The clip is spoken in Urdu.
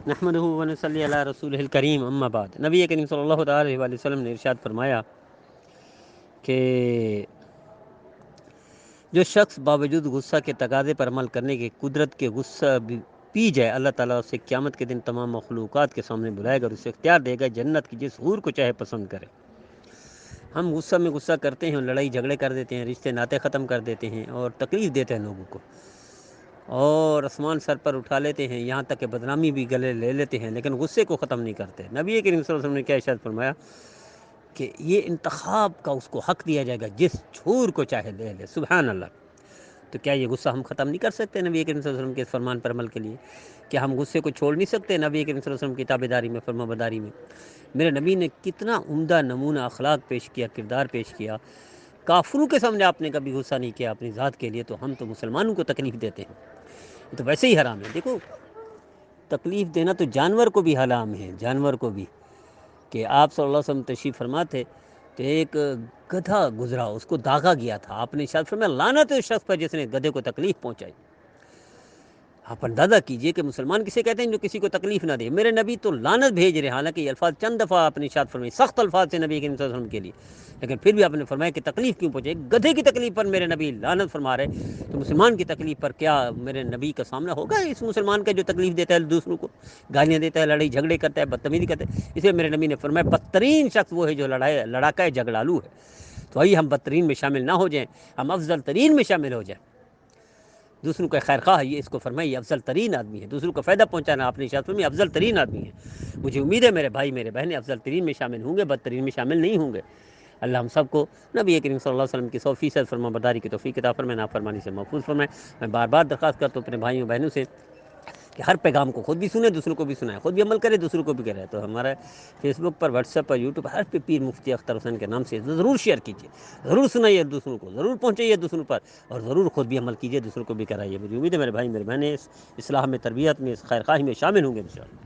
نحمدہ و نصلی علی رسولہ الکریم، اما بعد۔ نبی کریم صلی اللہ علیہ وآلہ وسلم نے ارشاد فرمایا کہ جو شخص باوجود غصہ کے تقاضے پر عمل کرنے کے قدرت کے غصہ بھی پی جائے، اللہ تعالیٰ اسے قیامت کے دن تمام مخلوقات کے سامنے بلائے گا اور اسے اختیار دے گا جنت کی جس حور کو چاہے پسند کرے۔ ہم غصہ میں غصہ کرتے ہیں اور لڑائی جھگڑے کر دیتے ہیں، رشتے ناطے ختم کر دیتے ہیں اور تکلیف دیتے ہیں لوگوں کو، اور آسمان سر پر اٹھا لیتے ہیں، یہاں تک کہ بدنامی بھی گلے لے لیتے ہیں، لیکن غصے کو ختم نہیں کرتے۔ نبی کریم صلی اللہ علیہ وسلم نے کیا ارشاد فرمایا کہ یہ انتخاب کا اس کو حق دیا جائے گا، جس چھور کو چاہے لے لے۔ سبحان اللہ۔ تو کیا یہ غصہ ہم ختم نہیں کر سکتے نبی کریم صلی اللہ علیہ وسلم کے اس فرمان پر عمل کے لیے؟ کیا ہم غصے کو چھوڑ نہیں سکتے نبی کریم صلی اللہ علیہ وسلم کی تابعداری میں، فرما برداری میں؟ میرے نبی نے کتنا عمدہ نمونہ اخلاق پیش کیا، کردار پیش کیا۔ کافروں کے سامنے آپ نے کبھی غصہ نہیں کیا اپنی ذات کے لیے، تو ہم تو مسلمانوں کو تکلیف دیتے ہیں، یہ تو ویسے ہی حرام ہے۔ دیکھو، تکلیف دینا تو جانور کو بھی حرام ہے، جانور کو بھی۔ کہ آپ صلی اللہ علیہ وسلم تشریف فرما تھے تو ایک گدھا گزرا، اس کو داغا گیا تھا، آپ نے ارشاد فرمایا لعنت ہے اس شخص پر جس نے گدھے کو تکلیف پہنچائی۔ آپ اندازہ کیجئے کہ مسلمان کسے کہتے ہیں جو کسی کو تکلیف نہ دے۔ میرے نبی تو لعنت بھیج رہے ہیں، حالانکہ یہ الفاظ چند دفعہ آپ نے ارشاد فرمائی، سخت الفاظ سے نبی کریم صلی اللہ علیہ وسلم کے لیے، لیکن پھر بھی آپ نے فرمایا کہ تکلیف کیوں پہنچے؟ گدھے کی تکلیف پر میرے نبی لعنت فرما رہے، تو مسلمان کی تکلیف پر کیا میرے نبی کا سامنا ہوگا اس مسلمان کا جو تکلیف دیتا ہے دوسروں کو، گالیاں دیتا ہے، لڑائی جھگڑے کرتا ہے، بدتمیزی کرتا ہے؟ اسے میرے نبی نے فرمایا بدترین شخص وہ ہے جو لڑاکا جھگڑالو ہے۔ تو آئیے ہم بدترین میں شامل نہ ہو جائیں، ہم افضل ترین میں شامل ہو جائیں۔ دوسروں کا خیر خواہ، یہ اس کو فرمائیے افضل ترین آدمی ہے، دوسروں کو فائدہ پہنچانا آپ نے ارشاد فرمایا افضل ترین آدمی ہے۔ مجھے امید ہے میرے بھائی میرے بہنیں افضل ترین میں شامل ہوں گے، بدترین میں شامل نہیں ہوں گے۔ اللہ ہم سب کو نبی کریم صلی اللہ علیہ وسلم کی 100% فرما برداری کی توفیق عطا فرمائے، نافرمانی سے محفوظ فرمائے۔ میں بار بار درخواست کرتا ہوں اپنے بھائیوں بہنوں سے کہ ہر پیغام کو خود بھی سنیں، دوسروں کو بھی سنائیں، خود بھی عمل کرے، دوسروں کو بھی کرے۔ تو ہمارا فیس بک پر، واٹس ایپ پر، یوٹیوب پر، ہر پہ پیر مفتی اختر حسین کے نام سے ضرور شیئر کیجیے، ضرور سنائیے دوسروں کو، ضرور پہنچائیے دوسروں پر، اور ضرور خود بھی عمل کیجیے، دوسروں کو بھی کرائیے۔ مجھے امید ہے میرے بھائی میرے بہنیں اس اصلاح میں، تربیت میں، اس خیر خواہی میں شامل ہوں گے انشاءاللہ۔